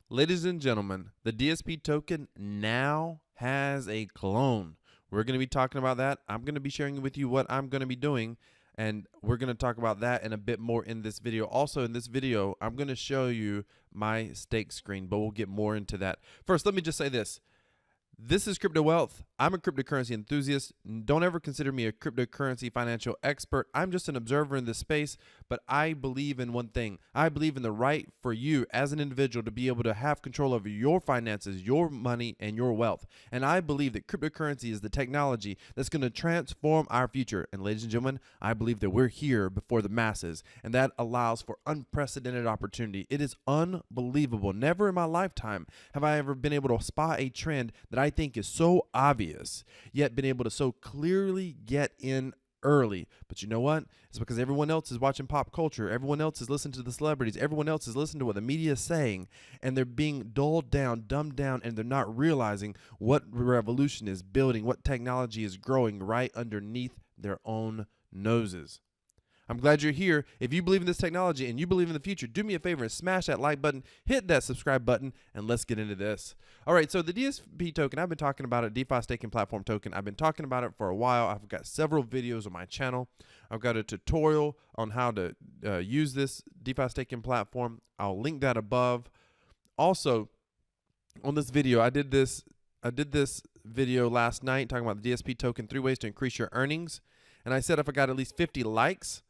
Ladies and gentlemen, the DSP token now has a clone. We're going to be talking about that. I'm going to be sharing with you what I'm going to be doing, and we're going to talk about that and a bit more in this video. Also, in this video, I'm going to show you my stake screen, but we'll get more into that. First, let me just say this. This is Crypto Wealth. I'm a cryptocurrency enthusiast. Don't ever consider me a cryptocurrency financial expert. I'm just an observer in this space, but I believe in one thing. I believe in the right for you as an individual to be able to have control over your finances, your money, and your wealth. And I believe that cryptocurrency is the technology that's going to transform our future. And ladies and gentlemen, I believe that we're here before the masses, and that allows for unprecedented opportunity. It is unbelievable. Never in my lifetime have I ever been able to spot a trend that I think is so obvious, yet been able to so clearly get in early. But you know what? It's because everyone else is watching pop culture. Everyone else is listening to the celebrities. Everyone else is listening to what the media is saying, and they're being dulled down, dumbed down, and they're not realizing what revolution is building, what technology is growing right underneath their own noses. I'm glad you're here. If you believe in this technology and you believe in the future, do me a favor and smash that like button, hit that subscribe button, and let's get into this. All right, so the DSP token, I've been talking about it, DeFi staking platform token. I've been talking about it for a while. I've got several videos on my channel. I've got a tutorial on how to use this DeFi staking platform. I'll link that above. Also, on this video, I did this video last night talking about the DSP token, 3 ways to increase your earnings. And I said if I got at least 50 likes,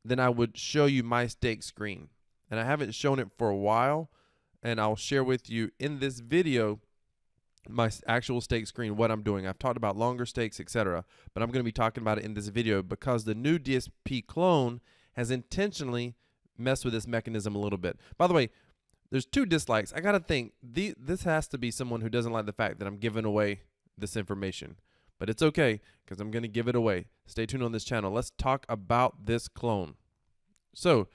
then I would show you my stake screen. And I haven't shown it for a while, and I'll share with you in this video my actual stake screen, what I'm doing. I've talked about longer stakes, etc., but I'm going to be talking about it in this video because the new DSP clone has intentionally messed with this mechanism a little bit. By the way, there's 2 dislikes. I got to think, this has to be someone who doesn't like the fact that I'm giving away this information. But it's okay, because I'm going to give it away. Stay tuned on this channel. Let's talk about this clone. So,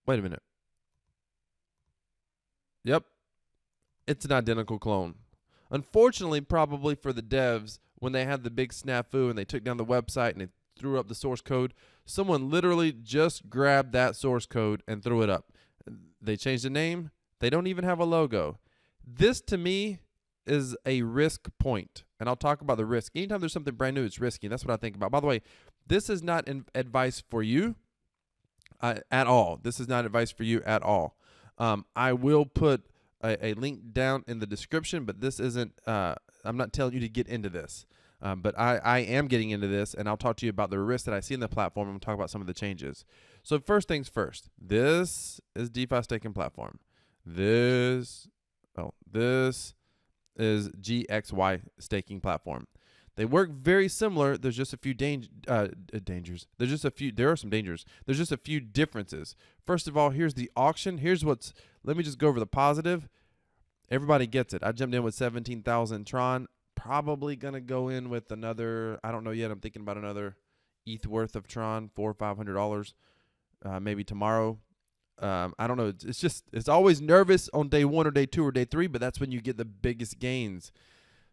wait a minute. Yep, it's an identical clone. Unfortunately, probably for the devs, when they had the big snafu and they took down the website and they threw up the source code, someone literally just grabbed that source code and threw it up. They changed the name. They don't even have a logo. This, to me, is a risk point, and I'll talk about the risk. Anytime there's something brand new, it's risky. That's what I think about. By the way, this is not advice for you at all. This is not advice for you at all. I will put a link down in the description, but this isn't, I'm not telling you to get into this. But I am getting into this, and I'll talk to you about the risks that I see in the platform. I'm going to talk about some of the changes. So first things first, this is DeFi staking platform. This is GXY staking platform. They work very similar. There's just a few dangers. There are some dangers. There's just a few differences. First of all, here's the auction. Let me just go over the positive. Everybody gets it. I jumped in with 17,000 Tron. Probably going to go in with another, I don't know yet. I'm thinking about another ETH worth of Tron, $400 or $500, maybe tomorrow. I don't know. It's always nervous on day 1 or day 2 or day 3, but that's when you get the biggest gains.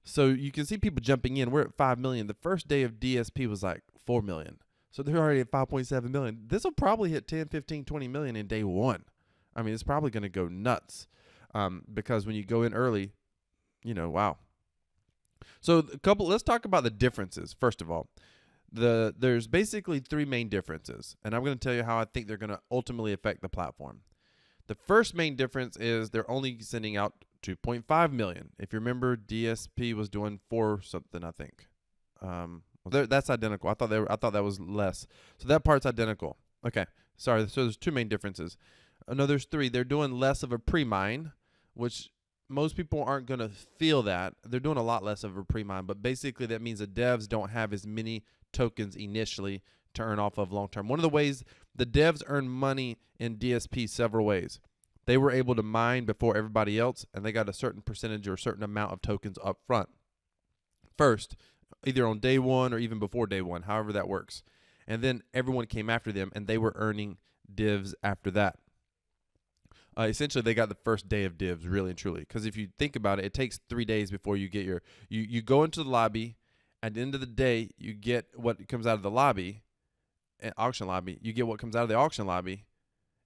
So you can see people jumping in. We're at 5 million. The first day of DSP was like 4 million. So they're already at 5.7 million. This will probably hit 10, 15, 20 million in day 1. I mean, it's probably going to go nuts because when you go in early, wow. So let's talk about the differences. First of all, there's basically 3 main differences, and I'm going to tell you how I think they're going to ultimately affect the platform. The first main difference is they're only sending out 2.5 million. If you remember, DSP was doing 4 something, I think. That's identical. I thought that was less. So that part's identical. Okay, sorry. So there's 2 main differences. No, there's 3. They're doing less of a pre-mine, which most people aren't going to feel that. They're doing a lot less of a pre-mine, but basically that means the devs don't have as many tokens initially to earn off of long term. One of the ways the devs earn money in DSP several ways. They were able to mine before everybody else, and they got a certain percentage or a certain amount of tokens up front. First, either on day 1 or even before day 1, however that works. And then everyone came after them, and they were earning divs after that. Essentially, they got the first day of divs, really and truly. Because if you think about it, it takes 3 days before you get you go into the lobby. At the end of the day, you get what comes out of the lobby, auction lobby. You get what comes out of the auction lobby,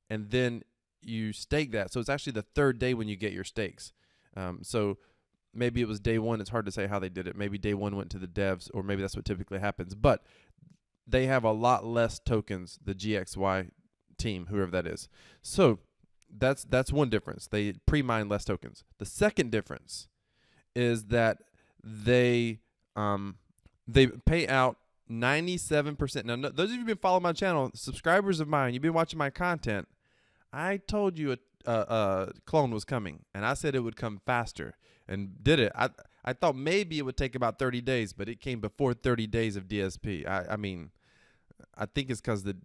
and then you stake that. So it's actually the third day when you get your stakes. So maybe it was day one. It's hard to say how they did it. Maybe day one went to the devs, or maybe that's what typically happens. But they have a lot less tokens, the GXY team, whoever that is. So that's one difference. They pre-mine less tokens. The second difference is that they pay out 97%. Now, those of you who've been following my channel, subscribers of mine, you've been watching my content, I told you a clone was coming, and I said it would come faster, and did it. I thought maybe it would take about 30 days, but it came before 30 days of DSP. I mean, I think it's because the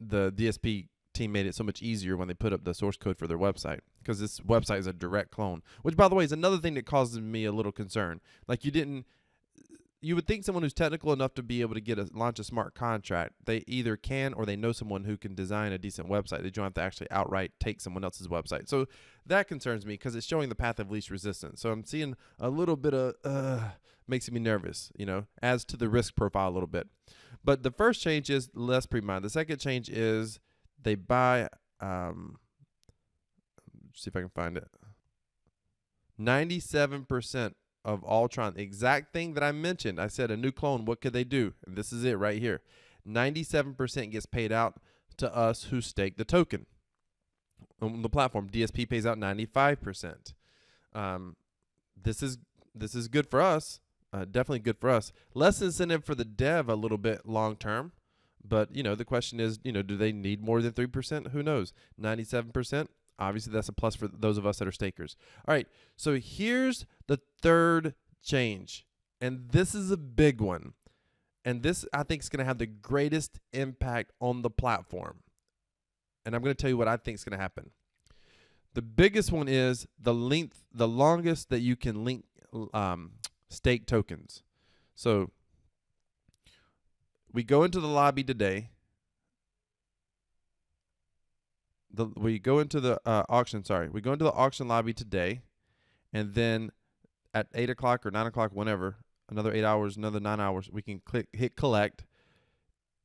DSP team made it so much easier when they put up the source code for their website, because this website is a direct clone, which, by the way, is another thing that causes me a little concern. Like, you would think someone who's technical enough to be able to launch a smart contract, they either can or they know someone who can design a decent website. They don't have to actually outright take someone else's website. So that concerns me, because it's showing the path of least resistance. So I'm seeing a little bit of makes me nervous, adds to the risk profile a little bit. But the first change is less pre-mine. The second change is they buy, see if I can find it, 97% of Ultron, exact thing that I mentioned. I said a new clone, what could they do? And this is it right here. 97% gets paid out to us who stake the token on the platform. DSP pays out 95%. This is good for us. Definitely good for us. Less incentive for the dev a little bit long term. But, the question is, do they need more than 3%? Who knows? 97%. Obviously, that's a plus for those of us that are stakers. All right, so here's the third change, and this is a big one. And this, I think, is going to have the greatest impact on the platform. And I'm going to tell you what I think is going to happen. The biggest one is the longest that you can link stake tokens. So we go into the lobby today. We go into the auction. Sorry, we go into the auction lobby today, and then at 8 o'clock or 9 o'clock, whenever, another 8 hours, another 9 hours, we can hit collect.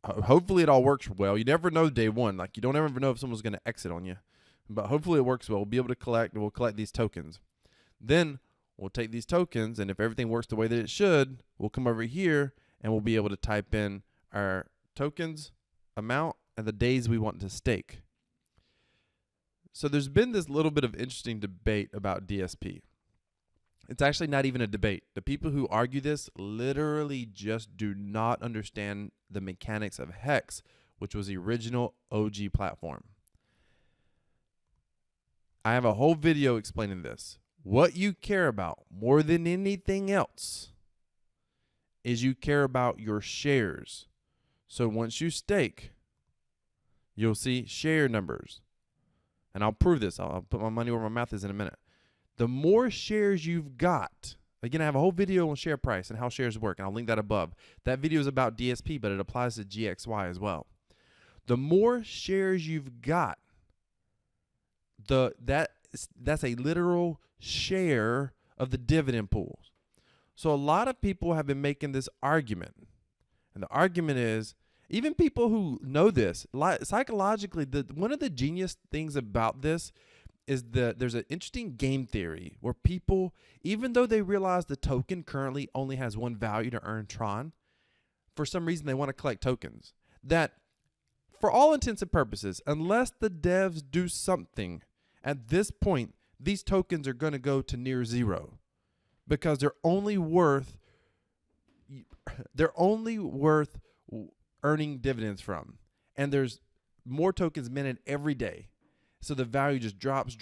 Hopefully it all works well. You never know day one. Like, you don't ever know if someone's going to exit on you, but hopefully it works well. We'll be able to collect, and we'll collect these tokens. Then we'll take these tokens, and if everything works the way that it should, we'll come over here and we'll be able to type in our tokens amount and the days we want to stake. So there's been this little bit of interesting debate about DSP. It's actually not even a debate. The people who argue this literally just do not understand the mechanics of Hex, which was the original OG platform. I have a whole video explaining this. What you care about more than anything else is you care about your shares. So once you stake, you'll see share numbers. And I'll prove this. I'll put my money where my mouth is in a minute. The more shares you've got, again, I have a whole video on share price and how shares work, and I'll link that above. That video is about DSP, but it applies to GXY as well. The more shares you've got, that's a literal share of the dividend pools. So a lot of people have been making this argument, and the argument is, even people who know this, psychologically, one of the genius things about this is that there's an interesting game theory where people, even though they realize the token currently only has one value to earn Tron, for some reason they want to collect tokens. That, for all intents and purposes, unless the devs do something, at this point, these tokens are going to go to near zero, because they're only worth earning dividends from, and there's more tokens minted every day, so the value just drops,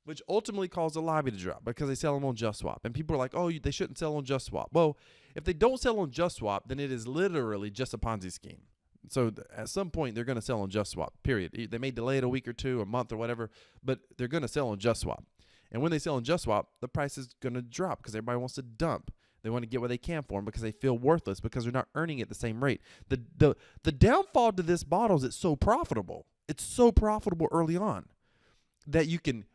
which ultimately causes the lobby to drop because they sell them on JustSwap, and people are like, oh, they shouldn't sell on JustSwap. Well, if they don't sell on JustSwap, then it is literally just a Ponzi scheme. So at some point they're going to sell on JustSwap, period. They may delay it a week or two, a month or whatever, but they're going to sell on JustSwap. And when they sell on JustSwap, the price is going to drop because everybody wants to dump. They want to get what they can for them because they feel worthless because they're not earning at the same rate. The downfall to this model is it's so profitable. It's so profitable early on that you can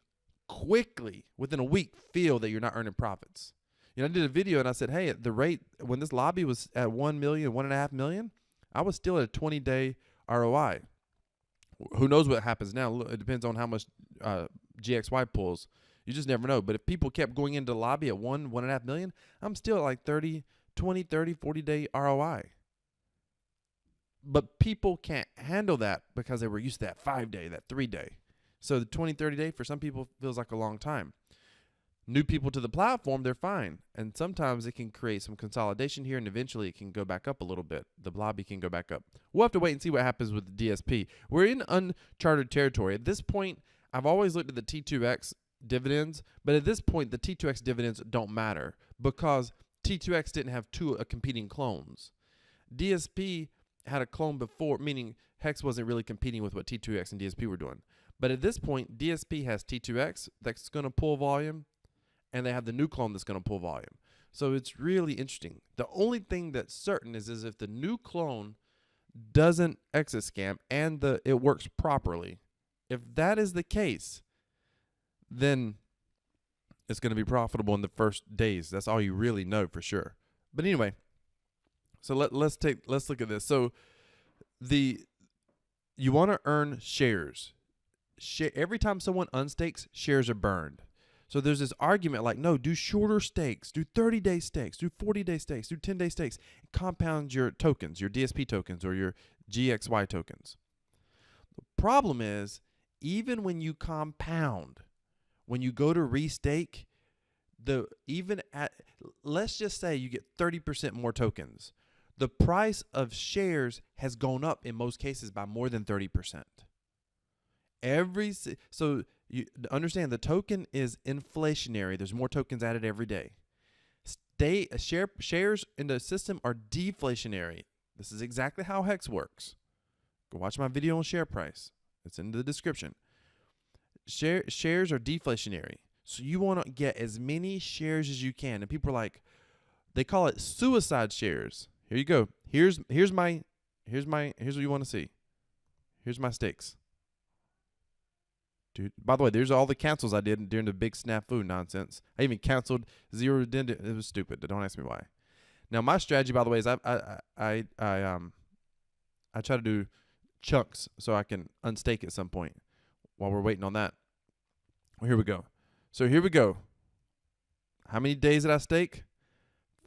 quickly, within a week, feel that you're not earning profits. I did a video and I said, hey, at the rate when this lobby was at 1 million, 1.5 million, I was still at a 20-day ROI. Who knows what happens now? It depends on how much GXY pulls. You just never know. But if people kept going into the lobby at 1.5 million, I'm still at like 20, 30, 40-day ROI. But people can't handle that because they were used to that 5-day, that 3-day. So the 20, 30-day for some people feels like a long time. New people to the platform, they're fine. And sometimes it can create some consolidation here, and eventually it can go back up a little bit. The lobby can go back up. We'll have to wait and see what happens with the DSP. We're in uncharted territory. At this point, I've always looked at the T2X dividends, but at this point, the T2X dividends don't matter because T2X didn't have two competing clones. DSP had a clone before, meaning Hex wasn't really competing with what T2X and DSP were doing. But at this point, DSP has T2X that's going to pull volume, and they have the new clone that's going to pull volume. So it's really interesting. The only thing that's certain is if the new clone doesn't exit scam and it works properly, if that is the case, then it's going to be profitable in the first days. That's all you really know for sure. But anyway, so let's look at this. So you want to earn shares. Every time someone unstakes, shares are burned. So there's this argument like, no, do shorter stakes, do 30-day stakes, do 40-day stakes, do 10-day stakes, compound your tokens, your DSP tokens or your GXY tokens. The problem is, even when you compound, when you go to restake, let's just say you get 30% more tokens, the price of shares has gone up in most cases by more than 30%. So you understand the token is inflationary. There's more tokens added every day. Shares in the system are deflationary. This is exactly how Hex works. Go watch my video on share price. It's in the description. Shares are deflationary. So you want to get as many shares as you can. And people are like, they call it suicide shares. Here you go. Here's what you want to see. Here's my stakes. Dude, by the way, there's all the cancels I did during the big snafu nonsense. I even canceled zero. It was stupid. Don't ask me why. Now my strategy, by the way, is I try to do chunks so I can unstake at some point while we're waiting on that. Well, here we go. So here we go. How many days did I stake?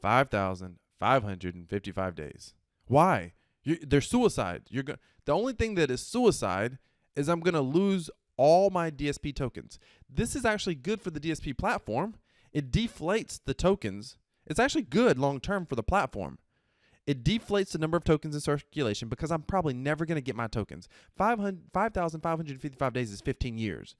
5,555 days. Why? They're suicide. The only thing that is suicide is I'm gonna lose all my DSP tokens. This is actually good for the DSP platform. It deflates the tokens. It's actually good long-term for the platform. It deflates the number of tokens in circulation because I'm probably never going to get my tokens. 5,555 days is 15 years.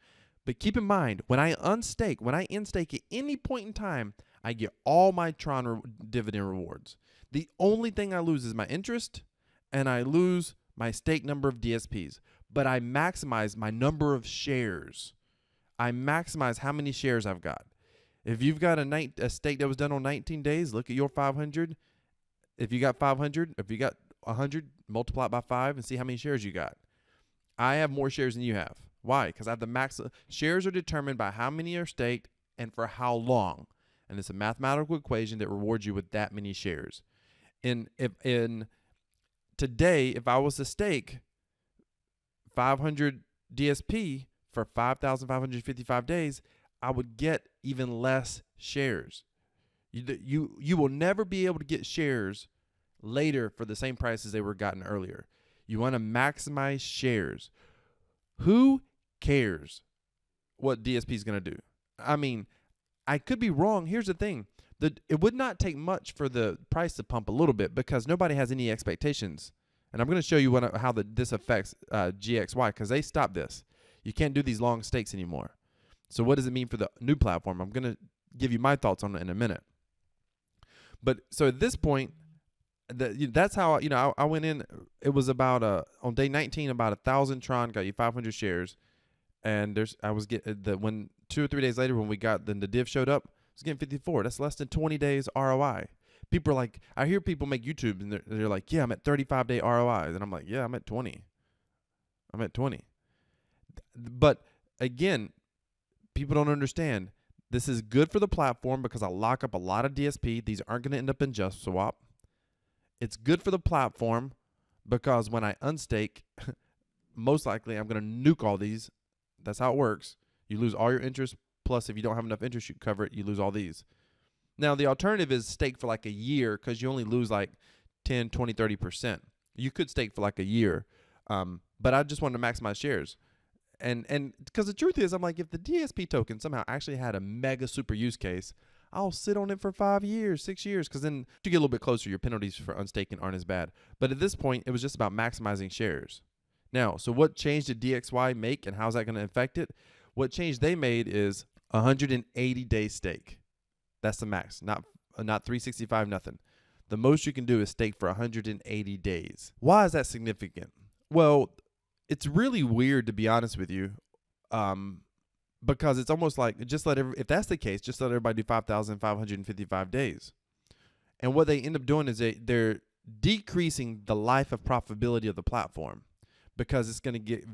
But keep in mind, when I unstake, when I instake at any point in time, I get all my Tron dividend rewards. The only thing I lose is my interest, and I lose my stake number of DSPs. But I maximize my number of shares. I maximize how many shares I've got. If you've got a stake that was done on 19 days, look at your 500. If you got 500, if you got 100, multiply it by 5 and see how many shares you got. I have more shares than you have. Why? Because I have the max. Shares are determined by how many are staked and for how long. And it's a mathematical equation that rewards you with that many shares. Today, if I was to stake 500 DSP for 5,555 days, I would get even less shares. You will never be able to get shares later for the same price as they were gotten earlier. You want to maximize shares. Who cares what DSP is going to do? I mean, I could be wrong. Here's the thing. It would not take much for the price to pump a little bit because nobody has any expectations. And I'm going to show you how this affects GXY because they stopped this. You can't do these long stakes anymore. So what does it mean for the new platform? I'm going to give you my thoughts on it in a minute. But so at this point, that's how I went in. It was about on day 19, about 1,000 Tron got you 500 shares, and when 2 or 3 days later when we got the div showed up, I was getting 54. That's less than 20 days ROI. People are like, I hear people make YouTube and they're like, yeah, I'm at 35-day ROI, and I'm like, yeah, I'm at 20. But again, people don't understand. This is good for the platform because I lock up a lot of DSP. These aren't going to end up in Just Swap. It's good for the platform because when I unstake, most likely I'm going to nuke all these. That's how it works. You lose all your interest. Plus, if you don't have enough interest, you cover it. You lose all these. Now, the alternative is stake for like a year because you only lose like 10, 20, 30%. You could stake for like a year. But I just wanted to maximize shares. And because the truth is, I'm like, if the DSP token somehow actually had a mega super use case, I'll sit on it for 5 years, 6 years, because then to get a little bit closer, your penalties for unstaking aren't as bad. But at this point, it was just about maximizing shares. Now, so what change did DXY make, and how's that going to affect it? What change they made is 180-day stake. That's the max, not 365, nothing. The most you can do is stake for 180 days. Why is that significant? Well, it's really weird, to be honest with you, because it's almost like if that's the case, just let everybody do 5,555 days. And what they end up doing is they're decreasing the life of profitability of the platform because it's going to get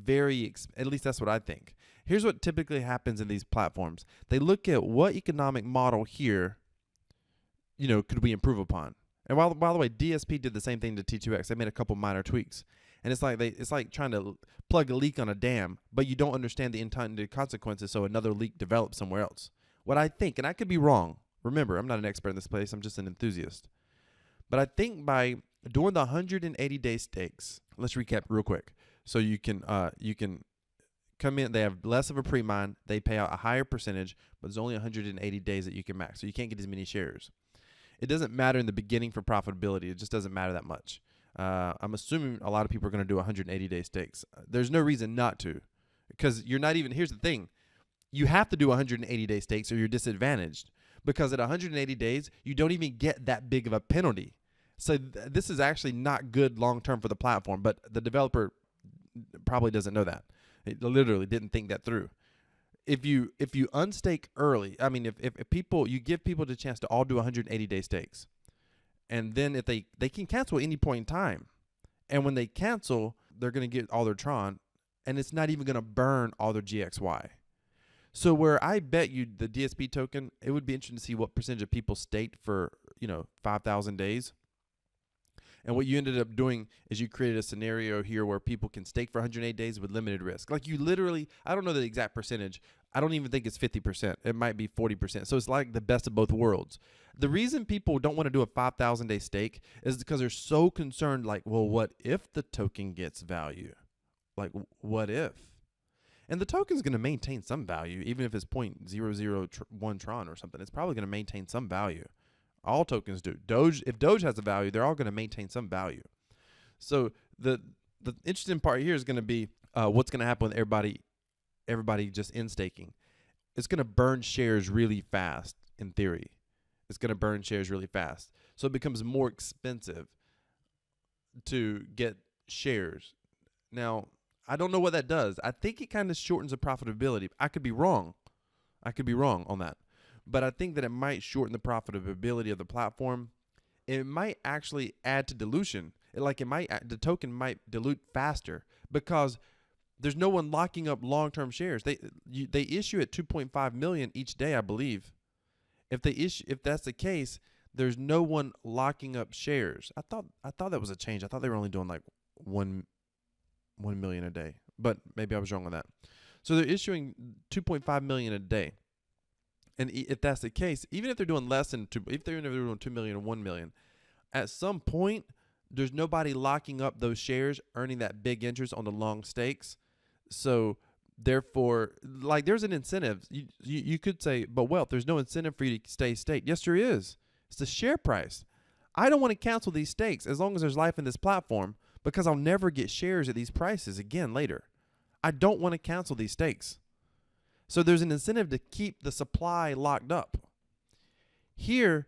at least that's what I think. Here's what typically happens in these platforms. They look at what economic model here, could we improve upon? And by the way, DSP did the same thing to T2X. They made a couple minor tweaks. And it's like trying to plug a leak on a dam, but you don't understand the intended consequences, so another leak develops somewhere else. What I think, and I could be wrong. Remember, I'm not an expert in this place. I'm just an enthusiast. But I think by doing the 180-day stakes, let's recap real quick. So you can come in. They have less of a pre-mine. They pay out a higher percentage, but there's only 180 days that you can max. So you can't get as many shares. It doesn't matter in the beginning for profitability. It just doesn't matter that much. I'm assuming a lot of people are going to do 180-day stakes. There's no reason not to, because you're not even. Here's the thing: you have to do 180-day stakes, or you're disadvantaged. Because at 180 days, you don't even get that big of a penalty. So this is actually not good long term for the platform. But the developer probably doesn't know that. It literally didn't think that through. If you unstake early, I mean, if you give people the chance to all do 180-day stakes. And then if they can cancel at any point in time. And when they cancel, they're going to get all their Tron. And it's not even going to burn all their GXY. So where I bet you the DSP token, it would be interesting to see what percentage of people staked for, 5,000 days. And what you ended up doing is you created a scenario here where people can stake for 108 days with limited risk. Like you literally, I don't know the exact percentage. I don't even think it's 50%. It might be 40%. So it's like the best of both worlds. The reason people don't want to do a 5,000-day stake is because they're so concerned, like, well, what if the token gets value? Like, what if? And the token's going to maintain some value, even if it's 0.001 Tron or something. It's probably going to maintain some value. All tokens do. If Doge has a value, they're all going to maintain some value. So the interesting part here is going to be what's going to happen with everybody just in staking. It's going to burn shares really fast, in theory. It's going to burn shares really fast. So it becomes more expensive to get shares. Now, I don't know what that does. I think it kind of shortens the profitability. I could be wrong. On that. But I think that it might shorten the profitability of the platform. It might actually add to dilution. The token might dilute faster because there's no one locking up long-term shares. They issue at 2.5 million each day, I believe. If that's the case, there's no one locking up shares. I thought that was a change. I thought they were only doing like 1 million a day, but maybe I was wrong on that. So they're issuing 2.5 million a day. And if that's the case, even if they're doing less than if they're doing 2 million or 1 million, at some point, there's nobody locking up those shares, earning that big interest on the long stakes. So therefore, like there's an incentive. You could say, but Wealth, there's no incentive for you to stay staked. Yes, there is. It's the share price. I don't want to cancel these stakes as long as there's life in this platform because I'll never get shares at these prices again later. I don't want to cancel these stakes. So there's an incentive to keep the supply locked up. Here,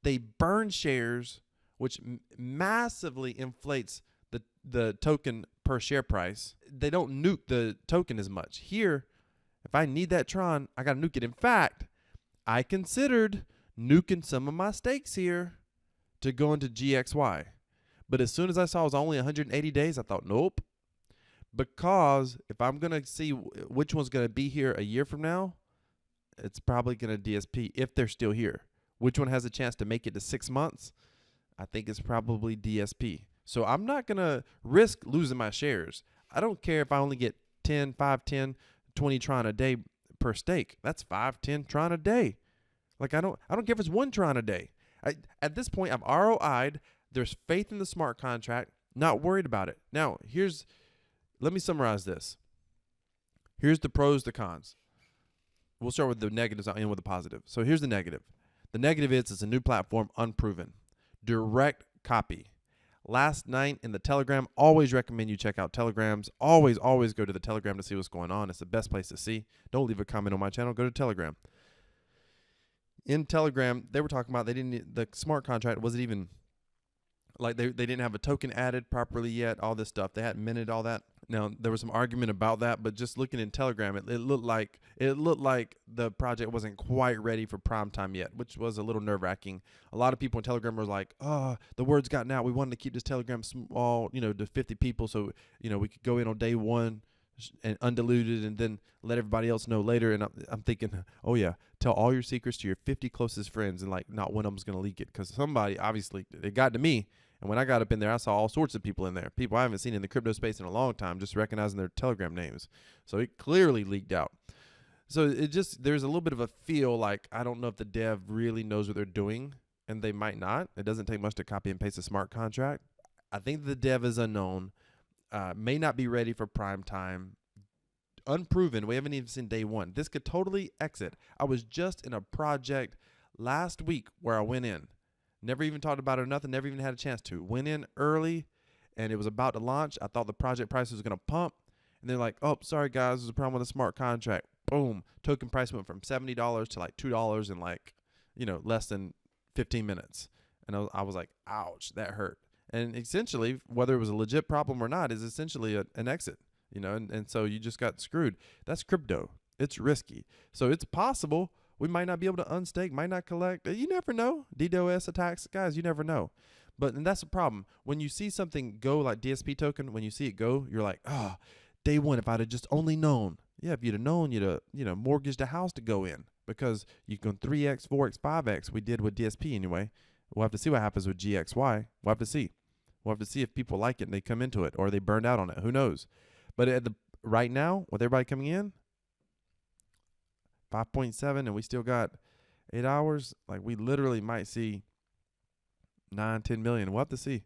they burn shares, which massively inflates the token per share price. They don't nuke the token as much. Here, if I need that Tron, I got to nuke it. In fact, I considered nuking some of my stakes here to go into GXY. But as soon as I saw it was only 180 days, I thought, nope. Because if I'm going to see which one's going to be here a year from now, it's probably going to DSP if they're still here. Which one has a chance to make it to 6 months? I think it's probably DSP. So I'm not going to risk losing my shares. I don't care if I only get 10, 5, 10, 20 Tron a day per stake. That's 5, 10 Tron a day. Like I don't care if it's 1 Tron a day. At this point, I've ROI'd. There's faith in the smart contract. Not worried about it. Now, let me summarize this. Here's the pros, the cons. We'll start with the negatives. I'll end with the positive. So here's the negative. The negative is it's a new platform, unproven. Direct copy. Last night in the Telegram, always recommend you check out Telegrams. Always go to the Telegram to see what's going on. It's the best place to see. Don't leave a comment on my channel. Go to Telegram. In Telegram, they were talking about the smart contract wasn't even, like they didn't have a token added properly yet, all this stuff. They hadn't minted all that. Now, there was some argument about that, but just looking in Telegram, it looked like the project wasn't quite ready for prime time yet, which was a little nerve-wracking. A lot of people in Telegram were like, oh, the word's gotten out. We wanted to keep this Telegram small, to 50 people so, we could go in on day one and undiluted and then let everybody else know later. And I'm thinking, oh, yeah, tell all your secrets to your 50 closest friends and, like, not one of them's going to leak it because somebody, obviously, it got to me. And when I got up in there, I saw all sorts of people in there. People I haven't seen in the crypto space in a long time, just recognizing their Telegram names. So it clearly leaked out. So there's a little bit of a feel like I don't know if the dev really knows what they're doing, and they might not. It doesn't take much to copy and paste a smart contract. I think the dev is unknown, may not be ready for prime time, unproven. We haven't even seen day one. This could totally exit. I was just in a project last week where I went in. Never even talked about it or nothing. Never even had a chance to. Went in early, and it was about to launch. I thought the project price was going to pump. And they're like, oh, sorry, guys. There's a problem with the smart contract. Boom. Token price went from $70 to like $2 in like, less than 15 minutes. And I was like, ouch, that hurt. And essentially, whether it was a legit problem or not, is essentially an exit, and so you just got screwed. That's crypto. It's risky. So it's possible we might not be able to unstake, might not collect. You never know. DDoS attacks, guys, you never know. And that's the problem. When you see something go like DSP token, when you see it go, you're like, day one, if I'd have just only known. Yeah, if you'd have known, you'd have, mortgaged a house to go in because you can 3x, 4x, 5x. We did with DSP anyway. We'll have to see what happens with GXY. We'll have to see. We'll have to see if people like it and they come into it or they burned out on it. Who knows? But right now, with everybody coming in, 5.7 and we still got 8 hours. Like we literally might see 9, 10 million. We'll have to see.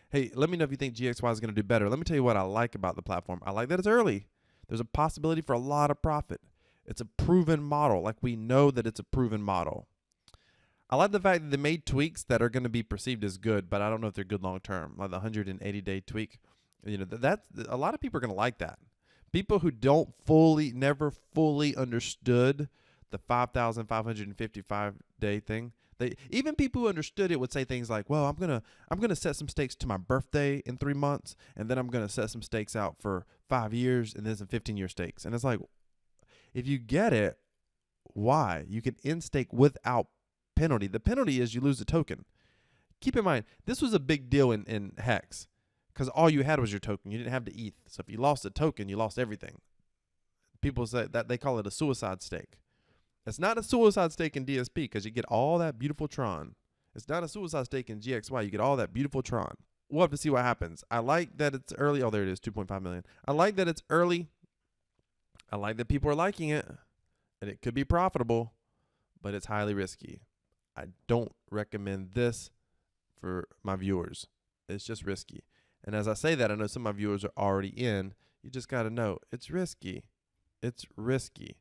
Hey, let me know if you think GXY is going to do better. Let me tell you what I like about the platform. I like that it's early. There's a possibility for a lot of profit. It's a proven model. Like we know that it's a proven model. I like the fact that they made tweaks that are going to be perceived as good, but I don't know if they're good long term. Like the 180-day tweak. That's a lot of people are going to like that. People who never fully understood the 5,555-day thing. Even people who understood it would say things like, well, I'm gonna set some stakes to my birthday in 3 months, and then I'm gonna set some stakes out for 5 years, and then some 15-year stakes. And it's like, if you get it, why? You can end stake without penalty. The penalty is you lose the token. Keep in mind, this was a big deal in Hex. Because all you had was your token. You didn't have the ETH. So if you lost a token, you lost everything. People say that they call it a suicide stake. It's not a suicide stake in DSP because you get all that beautiful Tron. It's not a suicide stake in GXY. You get all that beautiful Tron. We'll have to see what happens. I like that it's early. Oh, there it is, 2.5 million. I like that it's early. I like that people are liking it. And it could be profitable, but it's highly risky. I don't recommend this for my viewers. It's just risky. And as I say that, I know some of my viewers are already in. You just got to know it's risky. It's risky.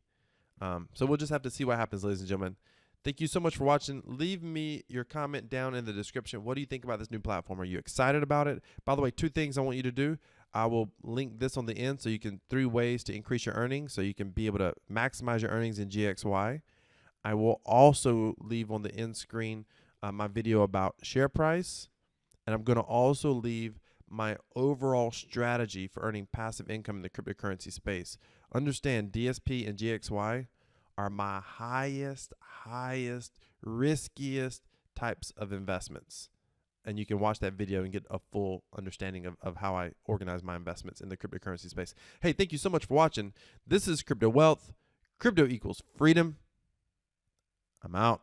So we'll just have to see what happens, ladies and gentlemen. Thank you so much for watching. Leave me your comment down in the description. What do you think about this new platform? Are you excited about it? By the way, 2 things I want you to do. I will link this on the end so you can 3 ways to increase your earnings so you can be able to maximize your earnings in GXY. I will also leave on the end screen my video about share price. And I'm going to also leave my overall strategy for earning passive income in the cryptocurrency space. Understand DSP and GXY are my highest, riskiest types of investments. And you can watch that video and get a full understanding of how I organize my investments in the cryptocurrency space. Hey, thank you so much for watching. This is Crypto Wealth. Crypto equals freedom. I'm out.